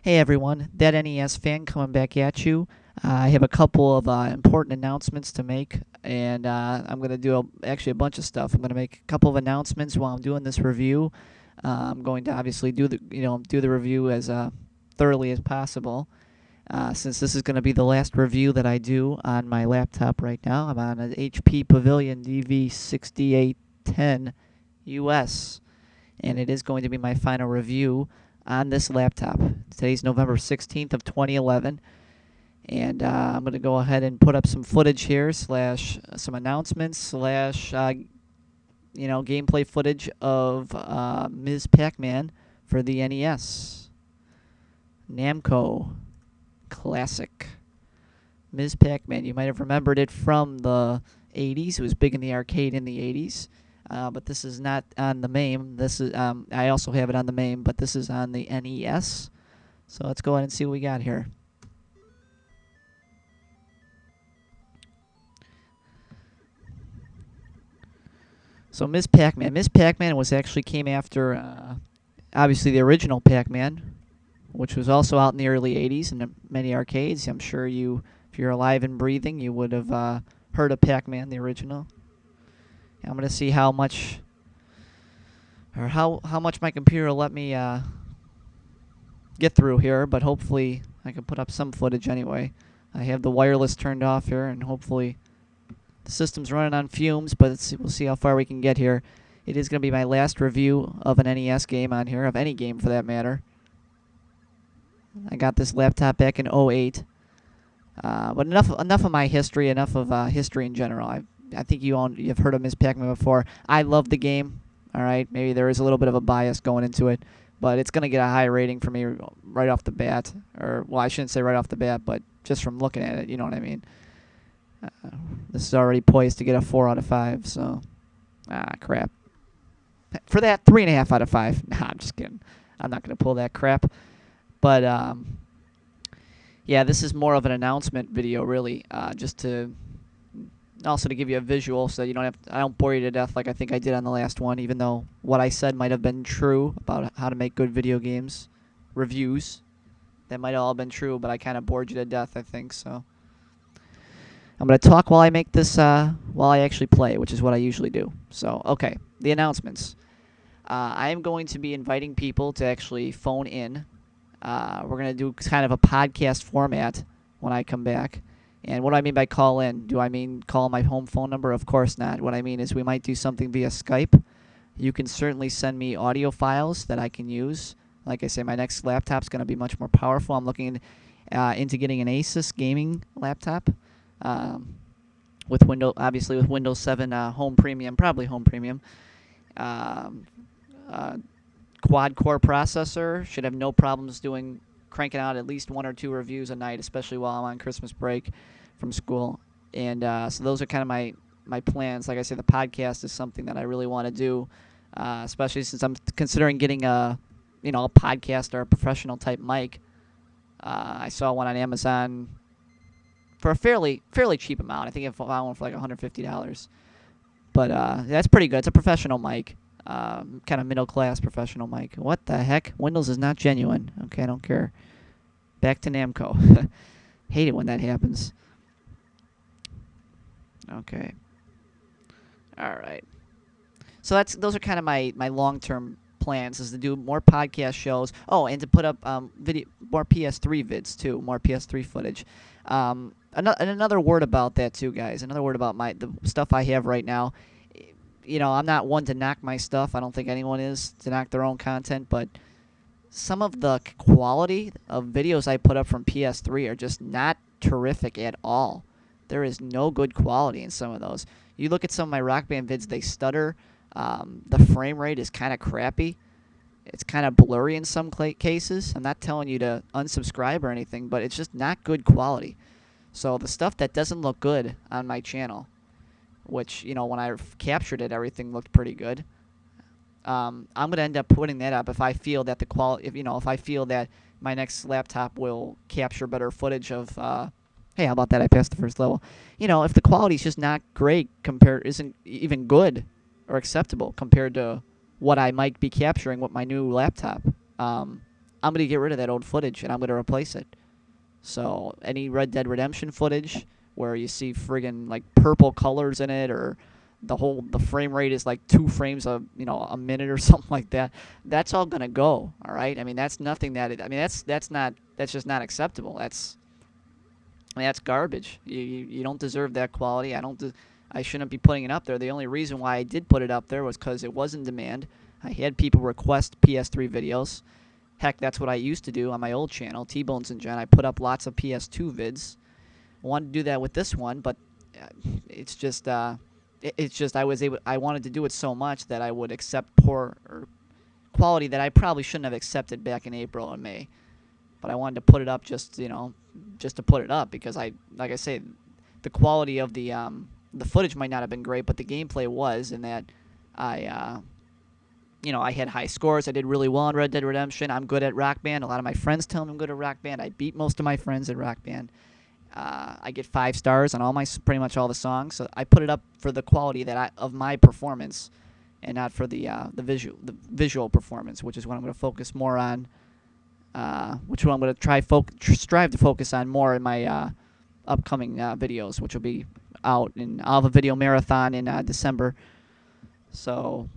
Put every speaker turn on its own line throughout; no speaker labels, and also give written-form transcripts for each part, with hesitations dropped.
Hey everyone, that NES fan coming back at you. I have a couple of important announcements to make, and I'm going to do actually a bunch of stuff. I'm going to make a couple of announcements while I'm doing this review. I'm going to obviously do the review as thoroughly as possible. Since this is going to be the last review that I do on my laptop right now, I'm on an HP Pavilion DV6810 US, and it is going to be my final review on this laptop. Today's November 16th of 2011, and I'm going to go ahead and put up some footage here, slash some announcements, slash gameplay footage of Ms. Pac-Man for the NES. Namco classic. Ms. Pac-Man. You might have remembered it from the 80s. It was big in the arcade in the 80s. But this is not on the MAME. This is I also have it on the MAME, but this is on the NES. So let's go ahead and see what we got here. So Ms. Pac-Man. Ms. Pac-Man came after obviously the original Pac-Man, which was also out in the early 80s in many arcades. I'm sure if you're alive and breathing, you would have heard of Pac-Man, the original. I'm going to see how much my computer will let me get through here, but hopefully I can put up some footage anyway. I have the wireless turned off here, and hopefully the system's running on fumes, but we'll see how far we can get here. It is going to be my last review of an NES game on here, of any game for that matter. I got this laptop back in '08. But enough of my history, enough of history in general. I think you've heard of Ms. Pac-Man before. I love the game. All right, maybe there is a little bit of a bias going into it, but it's going to get a high rating for me right off the bat. Or, well, I shouldn't say right off the bat, but just from looking at it, you know what I mean. This is already poised to get a 4 out of 5. So, crap. For that, 3.5 out of 5. Nah, I'm just kidding. I'm not going to pull that crap. But yeah, this is more of an announcement video, really, just to give you a visual, so that I don't bore you to death like I think I did on the last one. Even though what I said might have been true about how to make good video games reviews, that might have all been true, but I kind of bored you to death, I think. So I'm gonna talk while I make this, while I actually play, which is what I usually do. So okay, the announcements. I am going to be inviting people to actually phone in. We're going to do kind of a podcast format when I come back. And what do I mean by call in? Do I mean call my home phone number? Of course not. What I mean is we might do something via Skype. You can certainly send me audio files that I can use. Like I say, my next laptop's going to be much more powerful. I'm looking into getting an Asus gaming laptop with Windows 7 Home Premium, probably Home Premium. Quad-core processor. Should have no problems cranking out at least 1 or 2 reviews a night, especially while I'm on Christmas break from school. And so those are kind of my plans. Like I said, the podcast is something that I really want to do, especially since I'm considering getting a podcast or a professional type mic. I saw one on Amazon for a fairly cheap amount. I think I found one for like $150. But that's pretty good. It's a professional mic. Kind of middle-class professional mic. What the heck? Windows is not genuine. Okay, I don't care. Back to Namco. Hate it when that happens. Okay. All right. So those are kind of my long-term plans, is to do more podcast shows. Oh, and to put up more PS3 vids too, more PS3 footage. Another word about that too, guys. Another word about the stuff I have right now. I'm not one to knock my stuff. I don't think anyone is to knock their own content, but some of the quality of videos I put up from PS3 are just not terrific at all. There is no good quality in some of those. You look at some of my Rock Band vids, they stutter. The frame rate is kind of crappy. It's kind of blurry in some cases. I'm not telling you to unsubscribe or anything, but it's just not good quality. So the stuff that doesn't look good on my channel, which, when I captured it, everything looked pretty good. I'm going to end up putting that up if I feel that the quality, if I feel that my next laptop will capture better footage of, hey, how about that? I passed the first level. If the quality's just not great, isn't even good or acceptable compared to what I might be capturing with my new laptop, I'm I'm going to get rid of that old footage, and I'm going to replace it. So any Red Dead Redemption footage where you see friggin' like purple colors in it, or the frame rate is like 2 frames a minute or something like that, that's all gonna go. All right. I mean, that's nothing that's just not acceptable. That's garbage. You don't deserve that quality. I shouldn't be putting it up there. The only reason why I did put it up there was because it was in demand. I had people request PS3 videos. Heck, that's what I used to do on my old channel, T-Bones and Jen. I put up lots of PS2 vids. I wanted to do that with this one, but it's just I wanted to do it so much that I would accept poor or quality that I probably shouldn't have accepted back in April and May. But I wanted to put it up just to put it up, because like I say, the quality of the footage might not have been great, but the gameplay was, in that I had high scores. I did really well in Red Dead Redemption. I'm good at Rock Band. A lot of my friends tell me I'm good at Rock Band. I beat most of my friends at Rock Band. I get 5 stars on pretty much all the songs. So I put it up for the quality of my performance, and not for the visual performance, which is what I'm going to focus more on. Which one I'm going to strive to focus on more in my upcoming videos, which will be out, and I'll have a video marathon in December. So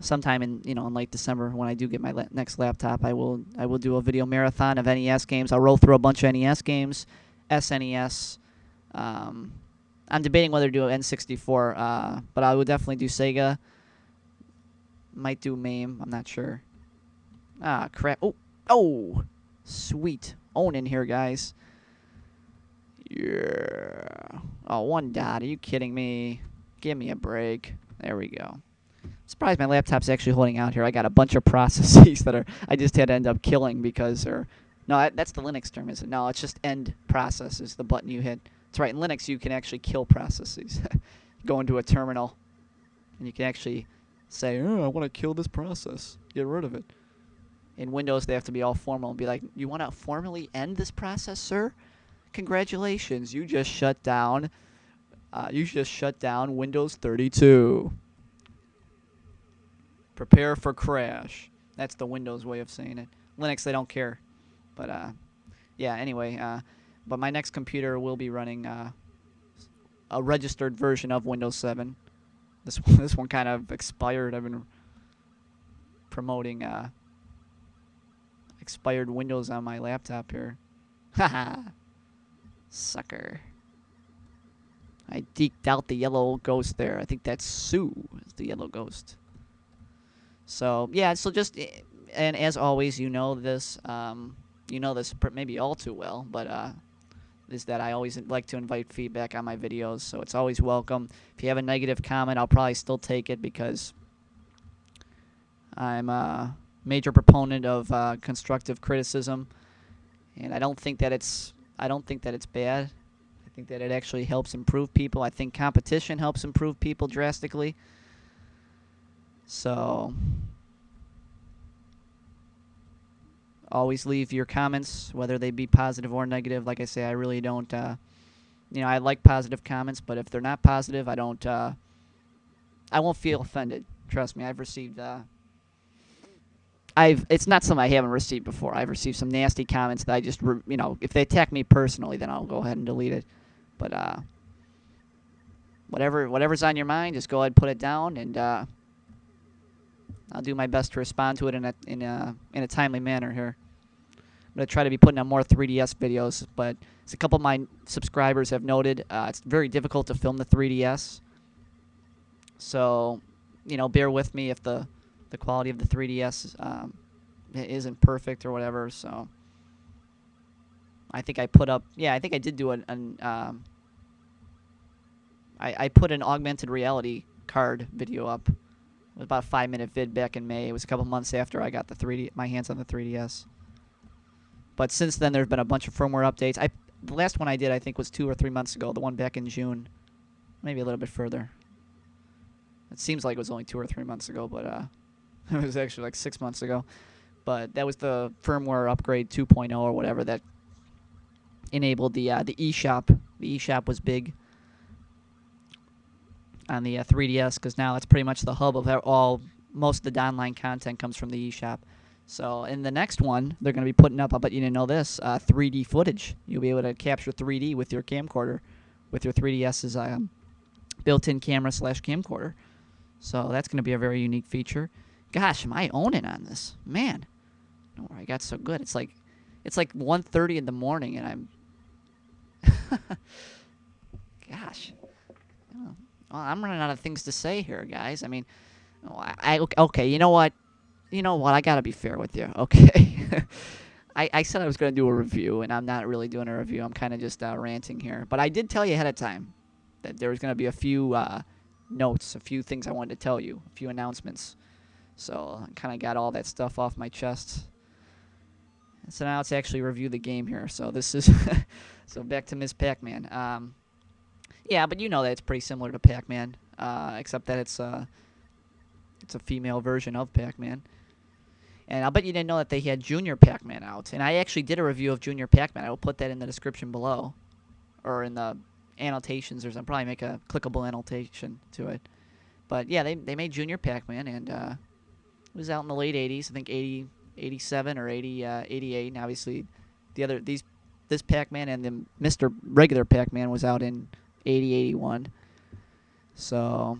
sometime in late December, when I do get my next laptop, I will do a video marathon of NES games. I'll roll through a bunch of NES games, SNES. I'm debating whether to do an N64, but I would definitely do Sega. Might do MAME. I'm not sure. Ah, crap. Oh, sweet. Owning here, guys. Yeah. Oh, 1 dot. Are you kidding me? Give me a break. There we go. Surprised my laptop's actually holding out here. I got a bunch of processes that I just had to end up killing because no, that's the Linux term, isn't it? No, it's just end process is the button you hit. That's right. In Linux, you can actually kill processes. Go into a terminal, and you can actually say, "Oh, I want to kill this process. Get rid of it." In Windows, they have to be all formal and be like, "You want to formally end this process, sir? Congratulations, you just shut down. Windows 32. Prepare for crash." That's the Windows way of saying it. Linux, they don't care. But yeah. Anyway, but my next computer will be running a registered version of Windows 7. This one kind of expired. I've been promoting expired Windows on my laptop here. Haha. Sucker. I deked out the yellow ghost there. I think that's Sue, is the yellow ghost. So, yeah, so just, and as always, you know this maybe all too well, but is that I always like to invite feedback on my videos, so it's always welcome. If you have a negative comment, I'll probably still take it, because I'm a major proponent of constructive criticism, and I don't think that it's bad. I think that it actually helps improve people. I think competition helps improve people drastically. So always leave your comments, whether they be positive or negative. Like I say, I really don't, I like positive comments, but if they're not positive, I won't feel offended. Trust me, I've received, it's not something I haven't received before. I've received some nasty comments that I just, if they attack me personally, then I'll go ahead and delete it. But, whatever's on your mind, just go ahead and put it down, and, I'll do my best to respond to it in a timely manner here. I'm going to try to be putting out more 3DS videos, but as a couple of my subscribers have noted, it's very difficult to film the 3DS. So, bear with me if the quality of the 3DS isn't perfect or whatever. So, I think I put up, I think I did do I put an augmented reality card video up. It was about a 5-minute vid back in May. It was a couple months after I got my hands on the 3DS. But since then, there's been a bunch of firmware updates. The last one I did, I think, was 2 or 3 months ago. The one back in June, maybe a little bit further. It seems like it was only 2 or 3 months ago, but it was actually like 6 months ago. But that was the firmware upgrade 2.0 or whatever that enabled the eShop. The eShop was big on the 3DS, because now that's pretty much the hub of most of the online content comes from the eShop. So in the next one, they're going to be putting up, I'll bet you didn't know this, 3D footage. You'll be able to capture 3D with your camcorder, with your 3DS's built-in camera/camcorder. So that's going to be a very unique feature. Gosh, am I owning on this? Man, oh, I got so good. It's like 1:30 in the morning, and I'm... Gosh. Oh, well, I'm running out of things to say here, guys. I mean, okay, you know what? I got to be fair with you, okay? I said I was going to do a review, and I'm not really doing a review. I'm kind of just ranting here. But I did tell you ahead of time that there was going to be a few notes, a few things I wanted to tell you, a few announcements. So I kind of got all that stuff off my chest. So now let's actually review the game here. So this is... so back to Ms. Pac-Man. Yeah, but you know that it's pretty similar to Pac-Man, except that it's a female version of Pac-Man. And I'll bet you didn't know that they had Junior Pac-Man out. And I actually did a review of Junior Pac-Man. I will put that in the description below, or in the annotations. I'll probably make a clickable annotation to it. But yeah, they made Junior Pac-Man, and it was out in the late 80s. I think 87 or 88. And obviously, this Pac-Man and the Mr. Regular Pac-Man was out in 80, 81. So...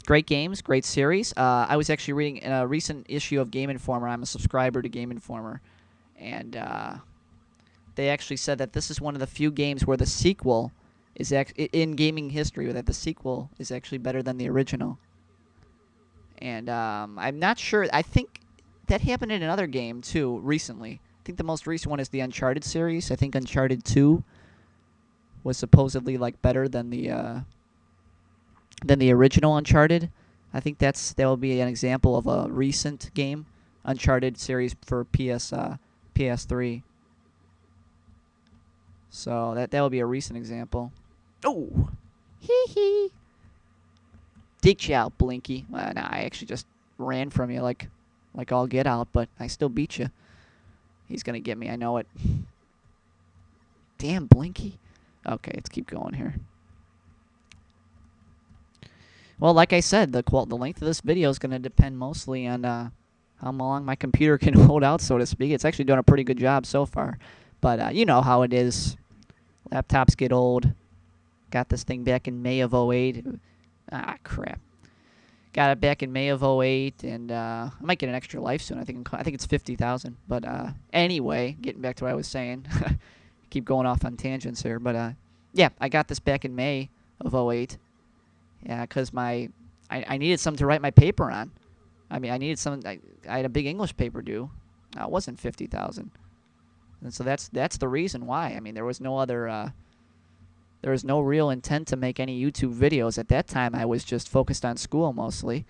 great games, great series. I was actually reading a recent issue of Game Informer. I'm a subscriber to Game Informer. And they actually said that this is one of the few games where the sequel is in gaming history, that the sequel is actually better than the original. And I'm not sure. I think that happened in another game, too, recently. I think the most recent one is the Uncharted series. I think Uncharted 2 was supposedly better than the original Uncharted. I think that will be an example of a recent game, Uncharted series for PS3. So that will be a recent example. Oh, hee hee. Dicked you out, Blinky. Nah, I actually just ran from you like all get out, but I still beat you. He's gonna get me. I know it. Damn, Blinky. Okay, let's keep going here. Well, like I said, the length of this video is going to depend mostly on how long my computer can hold out, so to speak. It's actually doing a pretty good job so far. But you know how it is. Laptops get old. Got this thing back in May of 08. Ah, crap. Got it back in May of 08, and I might get an extra life soon. I think it's 50,000. But anyway, getting back to what I was saying. Keep going off on tangents here. But yeah, I got this back in May of 08. Yeah, because I needed something to write my paper on. I mean, I needed something. I had a big English paper due. It wasn't 50,000, and so that's the reason why. I mean, there was no other. There was no real intent to make any YouTube videos at that time. I was just focused on school mostly,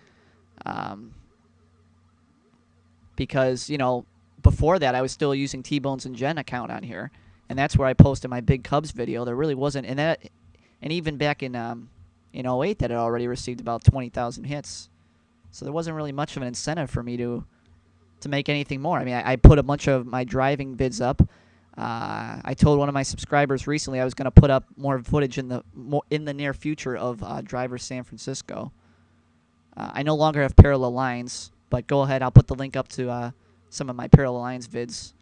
because before that I was still using T-Bones and Jen account on here, and that's where I posted my Big Cubs video. There really wasn't, and even back in 08 that had already received about 20,000 hits. So there wasn't really much of an incentive for me to make anything more. I mean, I put a bunch of my driving vids up. I told one of my subscribers recently I was going to put up more footage in the near future of Driver San Francisco. I no longer have Parallel Lines, but go ahead. I'll put the link up to some of my Parallel Lines vids,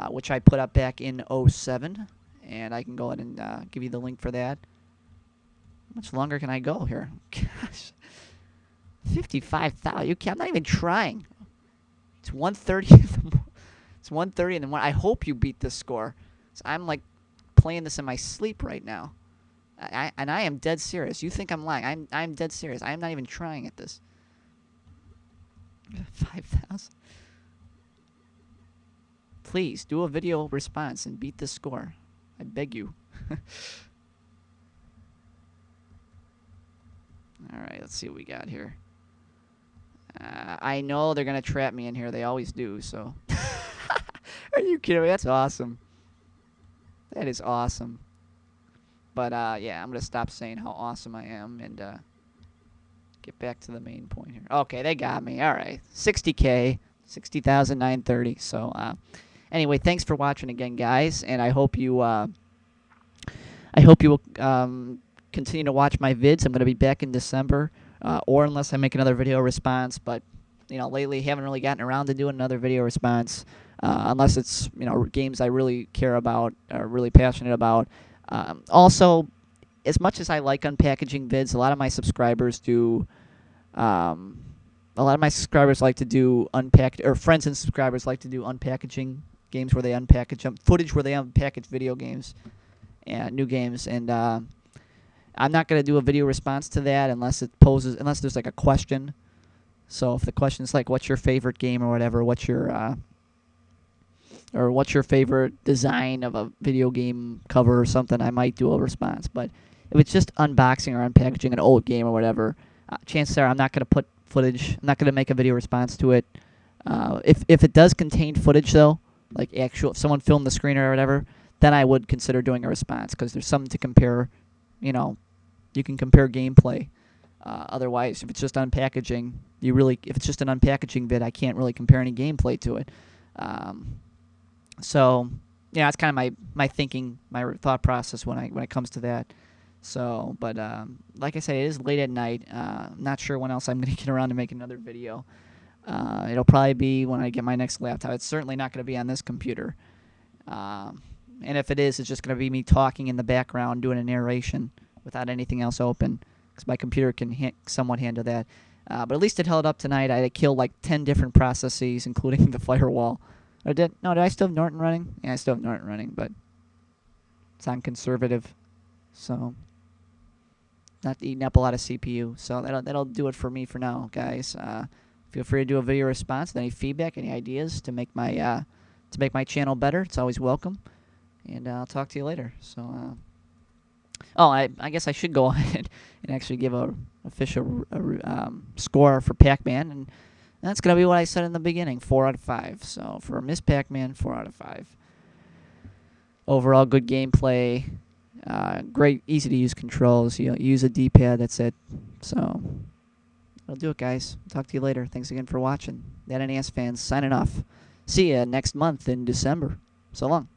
which I put up back in 07. And I can go ahead and give you the link for that. How much longer can I go here? Gosh. 55,000. I'm not even trying. It's 1:30. It's 1:30 in the morning. I hope you beat this score. So I'm playing this in my sleep right now. And I am dead serious. You think I'm lying. I'm dead serious. I am not even trying at this. 5,000. Please do a video response and beat this score. I beg you. Alright, let's see what we got here. I know they're going to trap me in here. They always do, so. Are you kidding me? That's awesome. That is awesome. But, yeah, I'm going to stop saying how awesome I am and get back to the main point here. Okay, they got me. Alright, 60K, 60,930. So, anyway, thanks for watching again, guys, and I hope you will continue to watch my vids. I'm going to be back in December, or unless I make another video response, but lately haven't really gotten around to doing another video response, unless it's games I really care about or really passionate about. Also, as much as I like unpackaging vids, a lot of my subscribers do. A lot of my subscribers like to do unpacked, or friends and subscribers like to do unpackaging games where they unpackage footage where they unpackage video games and new games, and I'm not gonna do a video response to that unless there's like a question. So if the question is like, "What's your favorite game?" or whatever, what's your favorite design of a video game cover or something, I might do a response. But if it's just unboxing or unpackaging an old game or whatever, chances are I'm not gonna put footage. I'm not gonna make a video response to it. If it does contain footage though, like if someone filmed the screen or whatever, then I would consider doing a response because there's something to compare. You can compare gameplay. Otherwise, if it's just unpackaging, if it's just an unpackaging vid, I can't really compare any gameplay to it. So yeah, that's kind of my thinking, my thought process when it comes to that. So, but like I said, it is late at night. I'm not sure when else I'm going to get around to making another video. It'll probably be when I get my next laptop. It's certainly not going to be on this computer. And if it is, it's just going to be me talking in the background, doing a narration without anything else open, because my computer can somewhat handle that. But at least it held up tonight. I had killed like 10 different processes, including the firewall. Did I still have Norton running? Yeah, I still have Norton running, but it's on conservative, so not eating up a lot of CPU. So that'll do it for me for now, guys. Feel free to do a video response with any feedback, any ideas to make my channel better. It's always welcome. And I'll talk to you later. So, I guess I should go ahead and actually give a official score for Pac-Man, and that's gonna be what I said in the beginning: 4 out of 5. So for Miss Pac-Man, 4 out of 5. Overall, good gameplay. Great, easy to use controls. You use a D-pad. That's it. So that'll do it, guys. Talk to you later. Thanks again for watching. That NES fans signing off. See ya next month in December. So long.